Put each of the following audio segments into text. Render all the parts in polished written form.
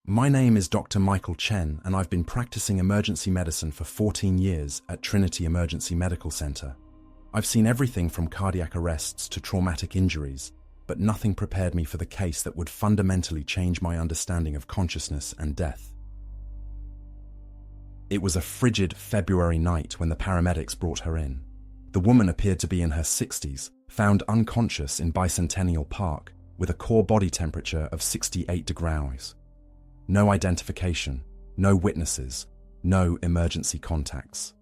My name is Dr. Michael Chen, and I've been practicing emergency medicine for 14 years at Trinity Emergency Medical Center. I've seen everything from cardiac arrests to traumatic injuries, but nothing prepared me for the case that would fundamentally change my understanding of consciousness and death. It was a frigid February night when the paramedics brought her in. The woman appeared to be in her 60s, found unconscious in Bicentennial Park with a core body temperature of 68 degrees. No identification, no witnesses, no emergency contacts.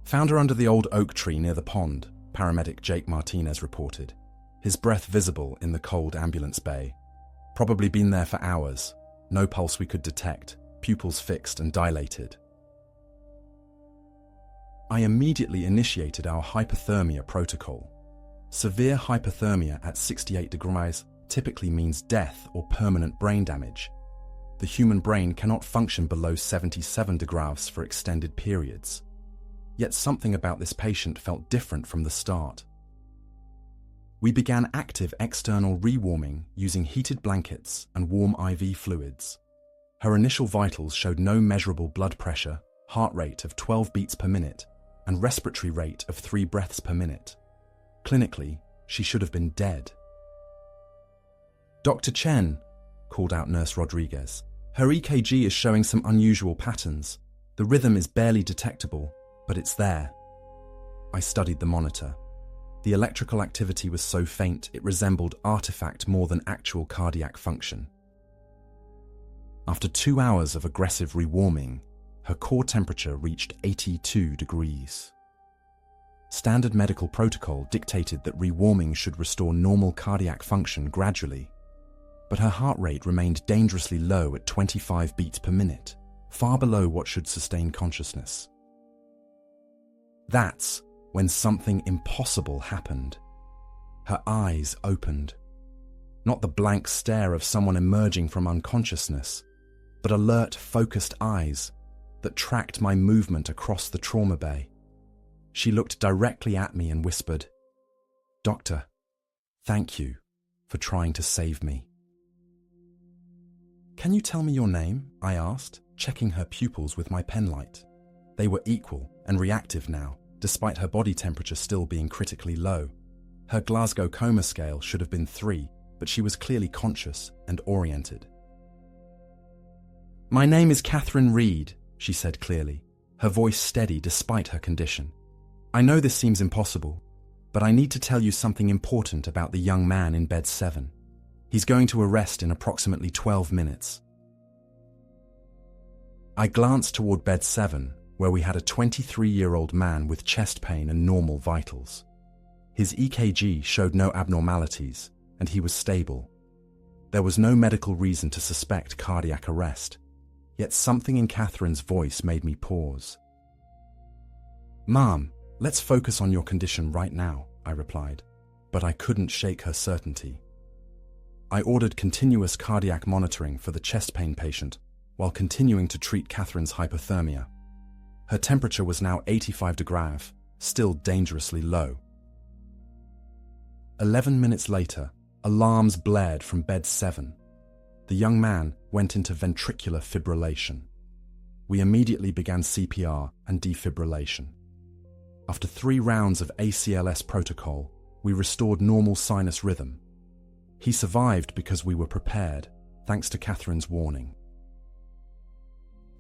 Found her under the old oak tree near the pond, paramedic Jake Martinez reported, his breath visible in the cold ambulance bay. Probably been there for hours, no pulse we could detect, pupils fixed and dilated. I immediately initiated our hypothermia protocol. Severe hypothermia at 68 degrees typically means death or permanent brain damage. The human brain cannot function below 77 degrees for extended periods. Yet something about this patient felt different from the start. We began active external rewarming using heated blankets and warm IV fluids. Her initial vitals showed no measurable blood pressure, heart rate of 12 beats per minute, and respiratory rate of 3 breaths per minute. Clinically, she should have been dead. "Dr. Chen," called out Nurse Rodriguez. "Her EKG is showing some unusual patterns. The rhythm is barely detectable, but it's there." I studied the monitor. The electrical activity was so faint it resembled artifact more than actual cardiac function. After 2 hours of aggressive rewarming, her core temperature reached 82 degrees. Standard medical protocol dictated that rewarming should restore normal cardiac function gradually, but her heart rate remained dangerously low at 25 beats per minute, far below what should sustain consciousness. That's when something impossible happened. Her eyes opened. Not the blank stare of someone emerging from unconsciousness, but alert, focused eyes that tracked my movement across the trauma bay. She looked directly at me and whispered, "Doctor, thank you for trying to save me." "Can you tell me your name?" I asked, checking her pupils with my penlight. They were equal and reactive now, despite her body temperature still being critically low. Her Glasgow coma scale should have been 3, but she was clearly conscious and oriented. "My name is Catherine Reid," she said clearly, her voice steady despite her condition. "I know this seems impossible, but I need to tell you something important about the young man in bed 7. He's going to arrest in approximately 12 minutes. I glanced toward bed 7, where we had a 23-year-old man with chest pain and normal vitals. His EKG showed no abnormalities, and he was stable. There was no medical reason to suspect cardiac arrest, yet something in Catherine's voice made me pause. "Mom, let's focus on your condition right now," I replied, but I couldn't shake her certainty. I ordered continuous cardiac monitoring for the chest pain patient while continuing to treat Catherine's hypothermia. Her temperature was now 85 degrees, still dangerously low. 11 minutes later, alarms blared from bed 7. The young man went into ventricular fibrillation. We immediately began CPR and defibrillation. After 3 rounds of ACLS protocol, we restored normal sinus rhythm. He survived because we were prepared, thanks to Catherine's warning.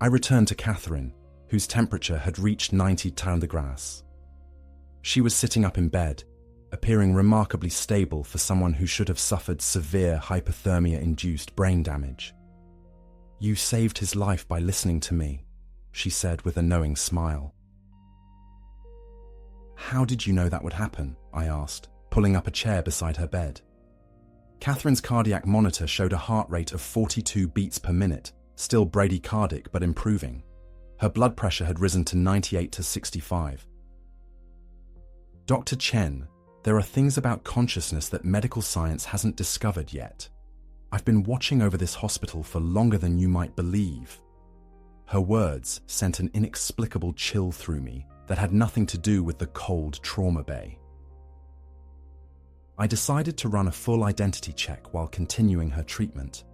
I returned to Catherine, whose temperature had reached 90 degrees. She was sitting up in bed, appearing remarkably stable for someone who should have suffered severe hypothermia-induced brain damage. "You saved his life by listening to me," she said with a knowing smile. "How did you know that would happen?" I asked, pulling up a chair beside her bed. Catherine's cardiac monitor showed a heart rate of 42 beats per minute, still bradycardic but improving. Her blood pressure had risen to 98 to 65. "Dr. Chen, there are things about consciousness that medical science hasn't discovered yet. I've been watching over this hospital for longer than you might believe." Her words sent an inexplicable chill through me that had nothing to do with the cold trauma bay. I decided to run a full identity check while continuing her treatment.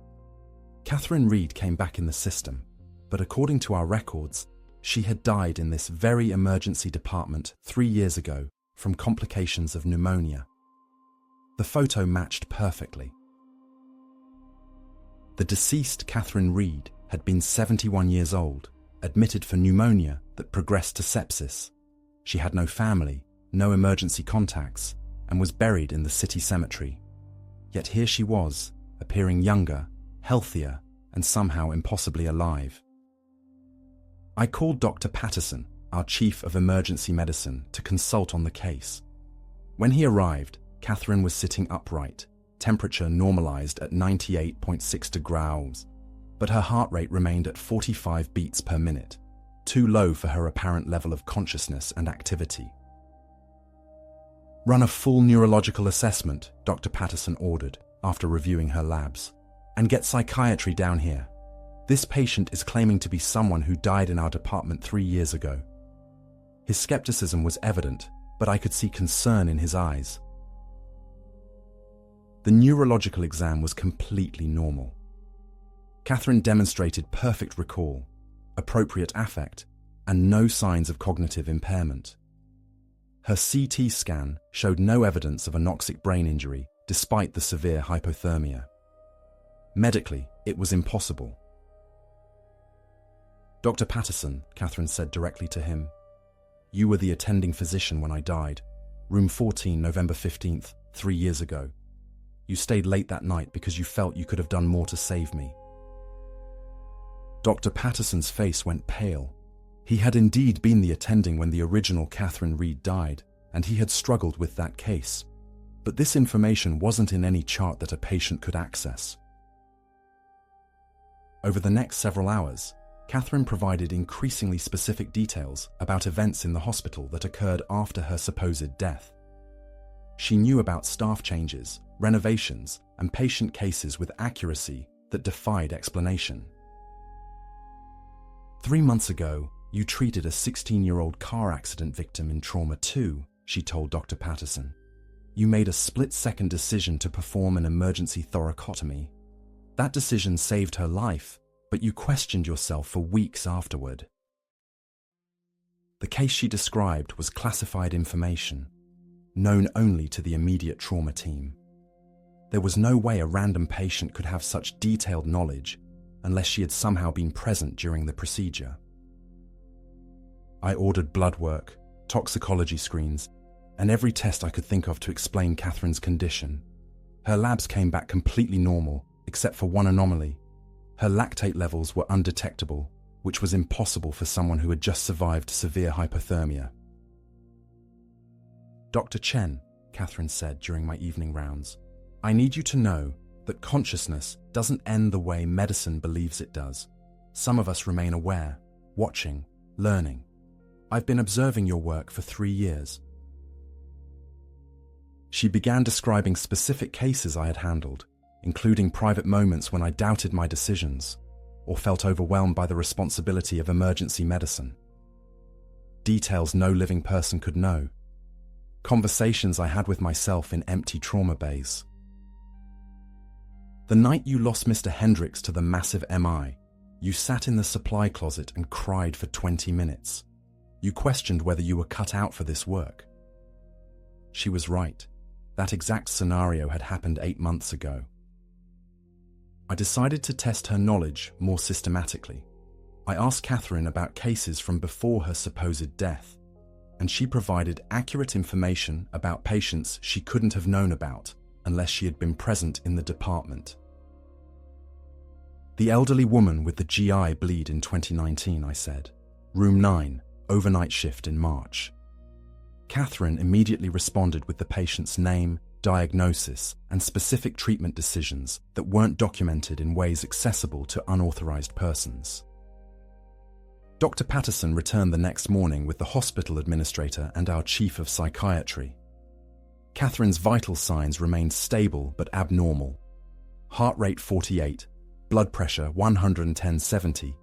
Catherine Reid came back in the system, but according to our records, she had died in this very emergency department 3 years ago from complications of pneumonia. The photo matched perfectly. The deceased Catherine Reid had been 71 years old, admitted for pneumonia that progressed to sepsis. She had no family, no emergency contacts, and was buried in the city cemetery. Yet here she was, appearing younger, healthier, and somehow impossibly alive. I called Dr. Patterson, our chief of emergency medicine, to consult on the case. When he arrived, Catherine was sitting upright, temperature normalized at 98.6 degrees, but her heart rate remained at 45 beats per minute, too low for her apparent level of consciousness and activity. Run a full neurological assessment, Dr. Patterson ordered, after reviewing her labs, and get psychiatry down here. This patient is claiming to be someone who died in our department 3 years ago. His skepticism was evident, but I could see concern in his eyes. The neurological exam was completely normal. Catherine demonstrated perfect recall, appropriate affect, and no signs of cognitive impairment. Her CT scan showed no evidence of anoxic brain injury despite the severe hypothermia. Medically, it was impossible. Dr. Patterson, Catherine said directly to him, "You were the attending physician when I died. Room 14, November 15th, 3 years ago. You stayed late that night because you felt you could have done more to save me." Dr. Patterson's face went pale. He had indeed been the attending when the original Catherine Reid died, and he had struggled with that case. But this information wasn't in any chart that a patient could access. Over the next several hours, Catherine provided increasingly specific details about events in the hospital that occurred after her supposed death. She knew about staff changes, renovations, and patient cases with accuracy that defied explanation. 3 months ago, you treated a 16-year-old car accident victim in Trauma 2, she told Dr. Patterson. You made a split-second decision to perform an emergency thoracotomy. That decision saved her life, but you questioned yourself for weeks afterward. The case she described was classified information, known only to the immediate trauma team. There was no way a random patient could have such detailed knowledge unless she had somehow been present during the procedure. I ordered blood work, toxicology screens, and every test I could think of to explain Catherine's condition. Her labs came back completely normal, except for one anomaly. Her lactate levels were undetectable, which was impossible for someone who had just survived severe hypothermia. Dr. Chen, Catherine said during my evening rounds, I need you to know that consciousness doesn't end the way medicine believes it does. Some of us remain aware, watching, learning. I've been observing your work for 3 years. She began describing specific cases I had handled, including private moments when I doubted my decisions or felt overwhelmed by the responsibility of emergency medicine. Details no living person could know. Conversations I had with myself in empty trauma bays. The night you lost Mr. Hendricks to the massive MI, you sat in the supply closet and cried for 20 minutes. You questioned whether you were cut out for this work. She was right. That exact scenario had happened 8 months ago. I decided to test her knowledge more systematically. I asked Catherine about cases from before her supposed death, and she provided accurate information about patients she couldn't have known about unless she had been present in the department. The elderly woman with the GI bleed in 2019, I said. Room 9, overnight shift in March. Catherine immediately responded with the patient's name, diagnosis, and specific treatment decisions that weren't documented in ways accessible to unauthorized persons. Dr. Patterson returned the next morning with the hospital administrator and our chief of psychiatry. Catherine's vital signs remained stable but abnormal. Heart rate 48, blood pressure 110/70,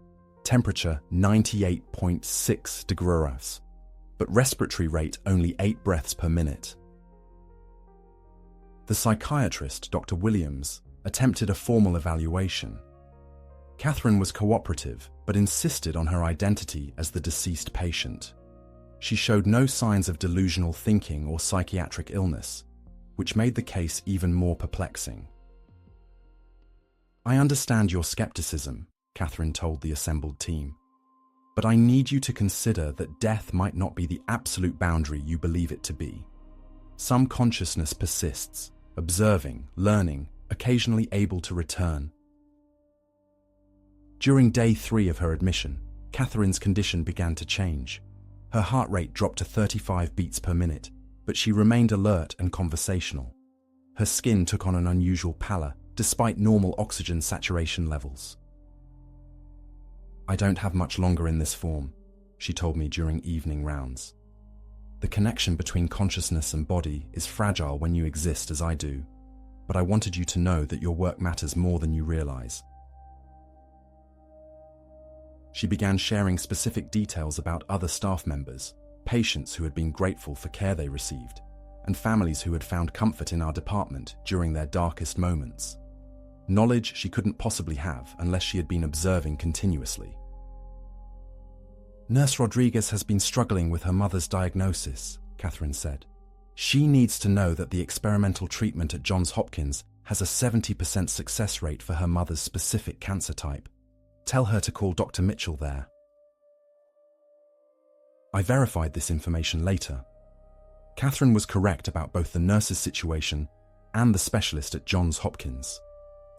temperature 98.6 degrees, but respiratory rate only 8 breaths per minute. The psychiatrist, Dr. Williams, attempted a formal evaluation. Catherine was cooperative, but insisted on her identity as the deceased patient. She showed no signs of delusional thinking or psychiatric illness, which made the case even more perplexing. "I understand your skepticism," Catherine told the assembled team, "but I need you to consider that death might not be the absolute boundary you believe it to be. Some consciousness persists, observing, learning, occasionally able to return." During day 3 of her admission, Catherine's condition began to change. Her heart rate dropped to 35 beats per minute, but she remained alert and conversational. Her skin took on an unusual pallor, despite normal oxygen saturation levels. "I don't have much longer in this form," she told me during evening rounds. "The connection between consciousness and body is fragile when you exist as I do, but I wanted you to know that your work matters more than you realize." She began sharing specific details about other staff members, patients who had been grateful for care they received, and families who had found comfort in our department during their darkest moments. Knowledge she couldn't possibly have unless she had been observing continuously. "Nurse Rodriguez has been struggling with her mother's diagnosis," Catherine said. "She needs to know that the experimental treatment at Johns Hopkins has a 70% success rate for her mother's specific cancer type. Tell her to call Dr. Mitchell there." I verified this information later. Catherine was correct about both the nurse's situation and the specialist at Johns Hopkins.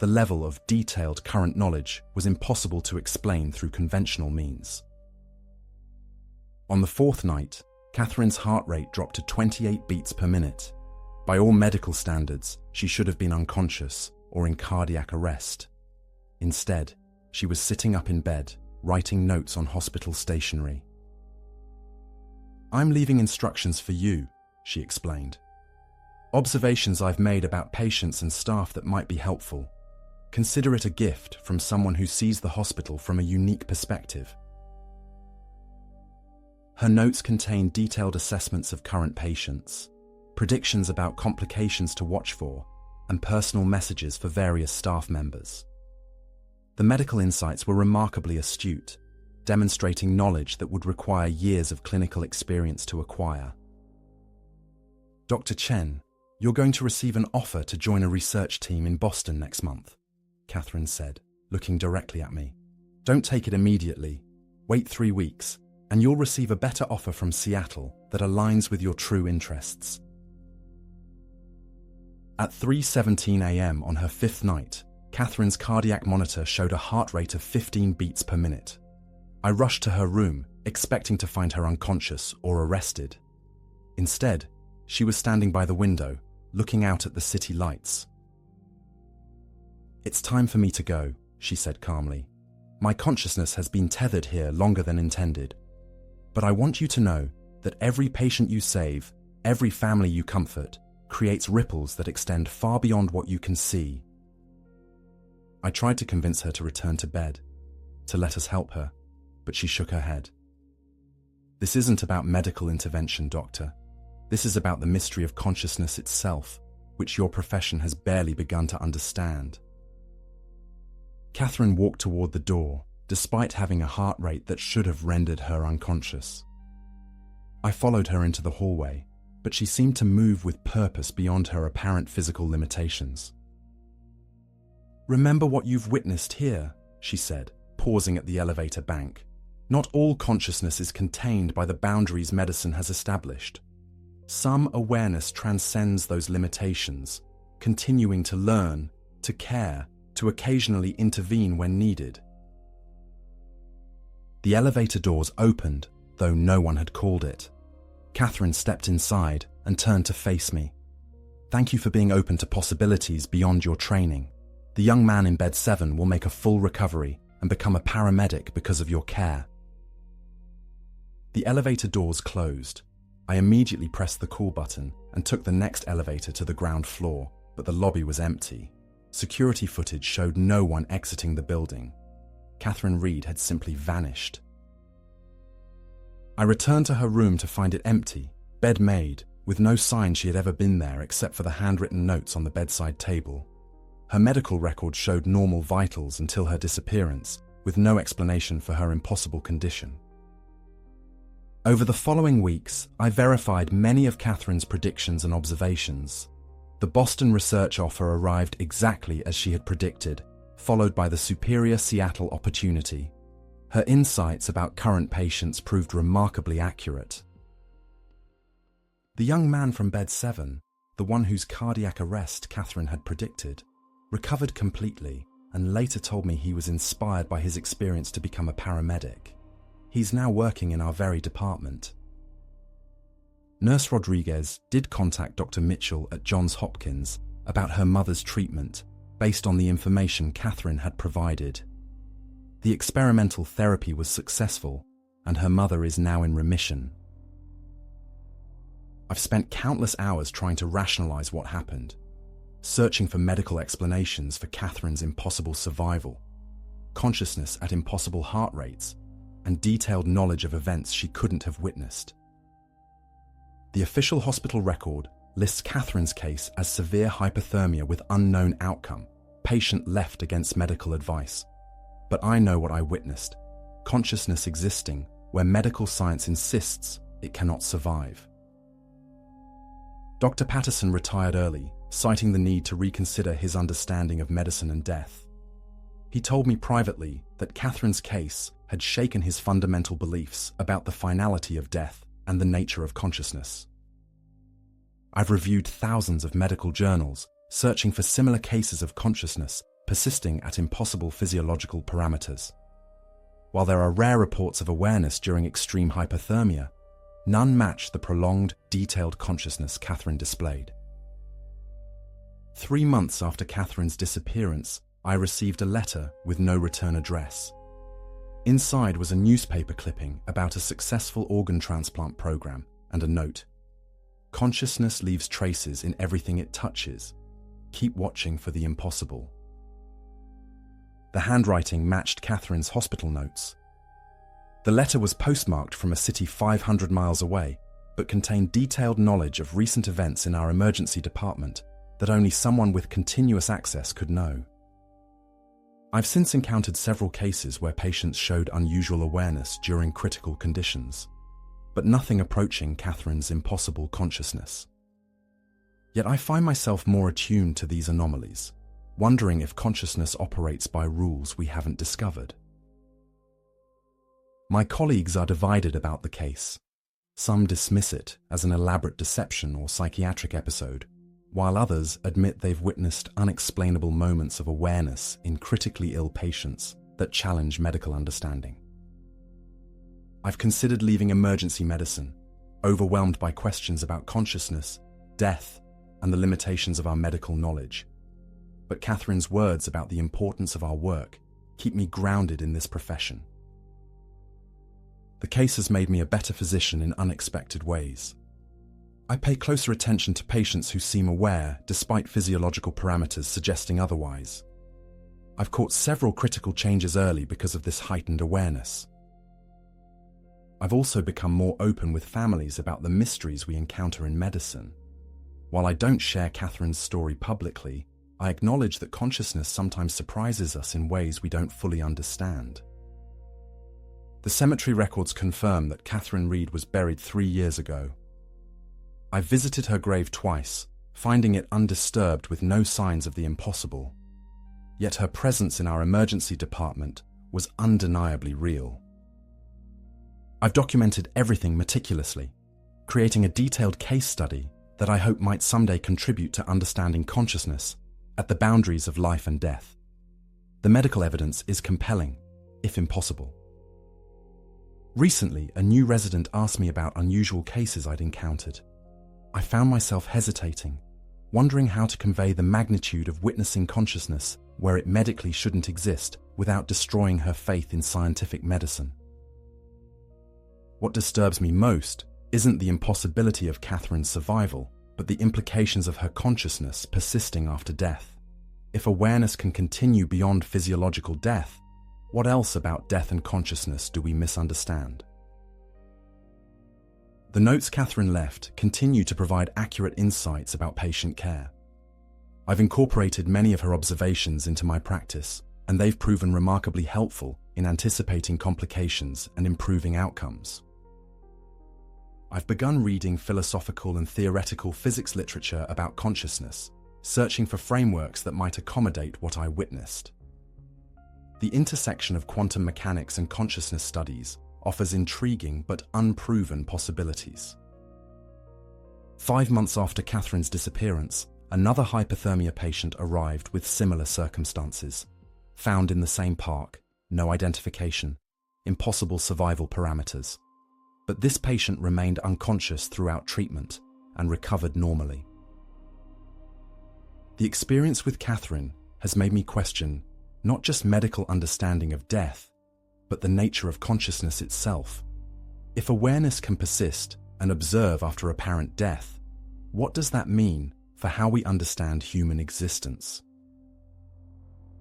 The level of detailed current knowledge was impossible to explain through conventional means. On the 4th night, Catherine's heart rate dropped to 28 beats per minute. By all medical standards, she should have been unconscious or in cardiac arrest. Instead, she was sitting up in bed, writing notes on hospital stationery. "I'm leaving instructions for you," she explained. "Observations I've made about patients and staff that might be helpful. Consider it a gift from someone who sees the hospital from a unique perspective." Her notes contained detailed assessments of current patients, predictions about complications to watch for, and personal messages for various staff members. The medical insights were remarkably astute, demonstrating knowledge that would require years of clinical experience to acquire. "Dr. Chen, you're going to receive an offer to join a research team in Boston next month," Catherine said, looking directly at me. "Don't take it immediately. Wait 3 weeks, and you'll receive a better offer from Seattle that aligns with your true interests." At 3:17 a.m. on her 5th night, Catherine's cardiac monitor showed a heart rate of 15 beats per minute. I rushed to her room, expecting to find her unconscious or arrested. Instead, she was standing by the window, looking out at the city lights. "It's time for me to go," she said calmly. "My consciousness has been tethered here longer than intended. But I want you to know that every patient you save, every family you comfort, creates ripples that extend far beyond what you can see." I tried to convince her to return to bed, to let us help her, but she shook her head. "This isn't about medical intervention, doctor. This is about the mystery of consciousness itself, which your profession has barely begun to understand." Catherine walked toward the door, despite having a heart rate that should have rendered her unconscious. I followed her into the hallway, but she seemed to move with purpose beyond her apparent physical limitations. "Remember what you've witnessed here," she said, pausing at the elevator bank. "Not all consciousness is contained by the boundaries medicine has established. Some awareness transcends those limitations, continuing to learn, to care, to occasionally intervene when needed." The elevator doors opened, though no one had called it. Catherine stepped inside and turned to face me. "Thank you for being open to possibilities beyond your training. The young man in bed 7 will make a full recovery and become a paramedic because of your care." The elevator doors closed. I immediately pressed the call button and took the next elevator to the ground floor, but the lobby was empty. Security footage showed no one exiting the building. Catherine Reid had simply vanished. I returned to her room to find it empty, bed made, with no sign she had ever been there except for the handwritten notes on the bedside table. Her medical record showed normal vitals until her disappearance, with no explanation for her impossible condition. Over the following weeks, I verified many of Catherine's predictions and observations. The Boston research offer arrived exactly as she had predicted, followed by the superior Seattle opportunity. Her insights about current patients proved remarkably accurate. The young man from bed 7, the one whose cardiac arrest Catherine had predicted, recovered completely and later told me he was inspired by his experience to become a paramedic. He's now working in our very department. Nurse Rodriguez did contact Dr. Mitchell at Johns Hopkins about her mother's treatment based on the information Catherine had provided. The experimental therapy was successful and her mother is now in remission. I've spent countless hours trying to rationalize what happened, searching for medical explanations for Catherine's impossible survival, consciousness at impossible heart rates, and detailed knowledge of events she couldn't have witnessed. The official hospital record lists Catherine's case as severe hypothermia with unknown outcome, patient left against medical advice. But I know what I witnessed, consciousness existing where medical science insists it cannot survive. Dr. Patterson retired early, citing the need to reconsider his understanding of medicine and death. He told me privately that Catherine's case had shaken his fundamental beliefs about the finality of death and the nature of consciousness. I've reviewed thousands of medical journals, searching for similar cases of consciousness persisting at impossible physiological parameters. While there are rare reports of awareness during extreme hypothermia, none match the prolonged, detailed consciousness Catherine displayed. 3 months after Catherine's disappearance, I received a letter with no return address. Inside was a newspaper clipping about a successful organ transplant program and a note. Consciousness leaves traces in everything it touches. Keep watching for the impossible. The handwriting matched Catherine's hospital notes. The letter was postmarked from a city 500 miles away, but contained detailed knowledge of recent events in our emergency department that only someone with continuous access could know. I've since encountered several cases where patients showed unusual awareness during critical conditions, but nothing approaching Catherine's impossible consciousness. Yet I find myself more attuned to these anomalies, wondering if consciousness operates by rules we haven't discovered. My colleagues are divided about the case. Some dismiss it as an elaborate deception or psychiatric episode, while others admit they've witnessed unexplainable moments of awareness in critically ill patients that challenge medical understanding. I've considered leaving emergency medicine, overwhelmed by questions about consciousness, death, and the limitations of our medical knowledge. But Catherine's words about the importance of our work keep me grounded in this profession. The case has made me a better physician in unexpected ways. I pay closer attention to patients who seem aware despite physiological parameters suggesting otherwise. I've caught several critical changes early because of this heightened awareness. I've also become more open with families about the mysteries we encounter in medicine. While I don't share Catherine's story publicly, I acknowledge that consciousness sometimes surprises us in ways we don't fully understand. The cemetery records confirm that Catherine Reid was buried 3 years ago. I visited her grave twice, finding it undisturbed with no signs of the impossible. Yet her presence in our emergency department was undeniably real. I've documented everything meticulously, creating a detailed case study that I hope might someday contribute to understanding consciousness at the boundaries of life and death. The medical evidence is compelling, if impossible. Recently, a new resident asked me about unusual cases I'd encountered. I found myself hesitating, wondering how to convey the magnitude of witnessing consciousness where it medically shouldn't exist without destroying her faith in scientific medicine. What disturbs me most isn't the impossibility of Catherine's survival, but the implications of her consciousness persisting after death. If awareness can continue beyond physiological death, what else about death and consciousness do we misunderstand? The notes Catherine left continue to provide accurate insights about patient care. I've incorporated many of her observations into my practice, and they've proven remarkably helpful in anticipating complications and improving outcomes. I've begun reading philosophical and theoretical physics literature about consciousness, searching for frameworks that might accommodate what I witnessed. The intersection of quantum mechanics and consciousness studies offers intriguing but unproven possibilities. 5 months after Catherine's disappearance, another hypothermia patient arrived with similar circumstances. Found in the same park, no identification, impossible survival parameters. But this patient remained unconscious throughout treatment and recovered normally. The experience with Catherine has made me question not just medical understanding of death, but the nature of consciousness itself. If awareness can persist and observe after apparent death, what does that mean for how we understand human existence?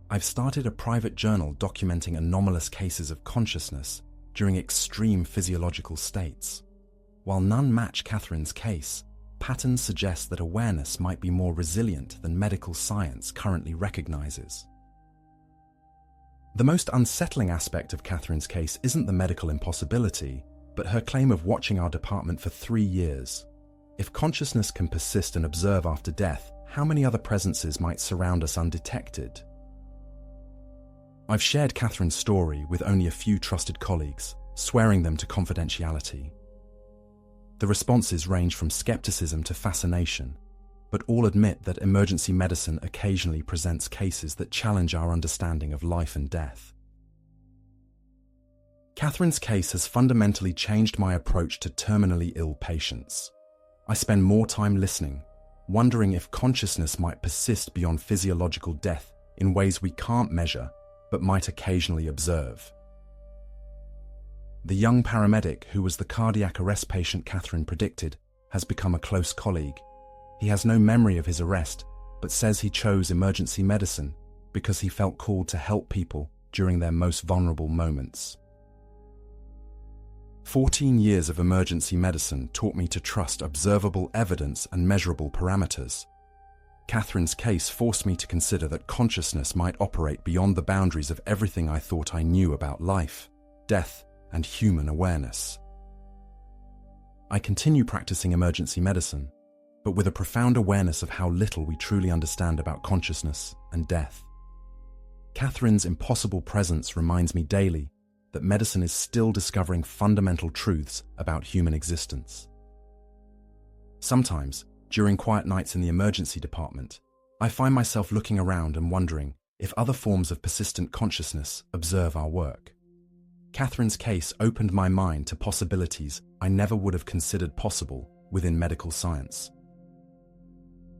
I've started a private journal documenting anomalous cases of consciousness during extreme physiological states. While none match Catherine's case, patterns suggest that awareness might be more resilient than medical science currently recognizes. The most unsettling aspect of Catherine's case isn't the medical impossibility, but her claim of watching our department for 3 years. If consciousness can persist and observe after death, how many other presences might surround us undetected? I've shared Catherine's story with only a few trusted colleagues, swearing them to confidentiality. The responses range from skepticism to fascination, but all admit that emergency medicine occasionally presents cases that challenge our understanding of life and death. Catherine's case has fundamentally changed my approach to terminally ill patients. I spend more time listening, wondering if consciousness might persist beyond physiological death in ways we can't measure, but might occasionally observe. The young paramedic who was the cardiac arrest patient Catherine predicted has become a close colleague. He has no memory of his arrest, but says he chose emergency medicine because he felt called to help people during their most vulnerable moments. 14 years of emergency medicine taught me to trust observable evidence and measurable parameters. Catherine's case forced me to consider that consciousness might operate beyond the boundaries of everything I thought I knew about life, death, and human awareness. I continue practicing emergency medicine, but with a profound awareness of how little we truly understand about consciousness and death. Catherine's impossible presence reminds me daily that medicine is still discovering fundamental truths about human existence. Sometimes, during quiet nights in the emergency department, I find myself looking around and wondering if other forms of persistent consciousness observe our work. Catherine's case opened my mind to possibilities I never would have considered possible within medical science.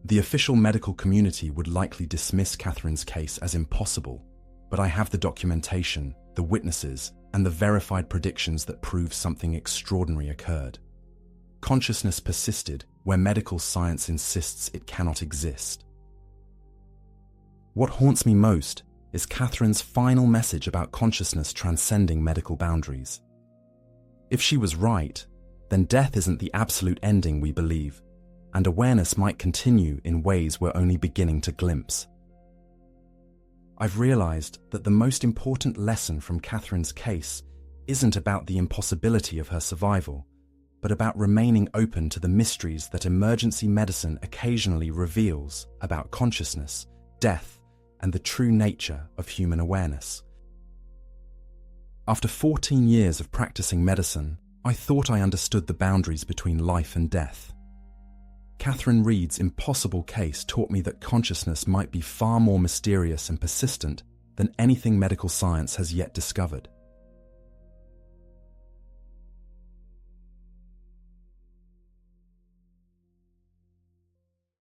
The official medical community would likely dismiss Catherine's case as impossible, but I have the documentation, the witnesses, and the verified predictions that prove something extraordinary occurred. Consciousness persisted where medical science insists it cannot exist. What haunts me most is Catherine's final message about consciousness transcending medical boundaries. If she was right, then death isn't the absolute ending we believe, and awareness might continue in ways we're only beginning to glimpse. I've realized that the most important lesson from Catherine's case isn't about the impossibility of her survival, but about remaining open to the mysteries that emergency medicine occasionally reveals about consciousness, death, and the true nature of human awareness. After 14 years of practicing medicine, I thought I understood the boundaries between life and death. Catherine Reid's impossible case taught me that consciousness might be far more mysterious and persistent than anything medical science has yet discovered.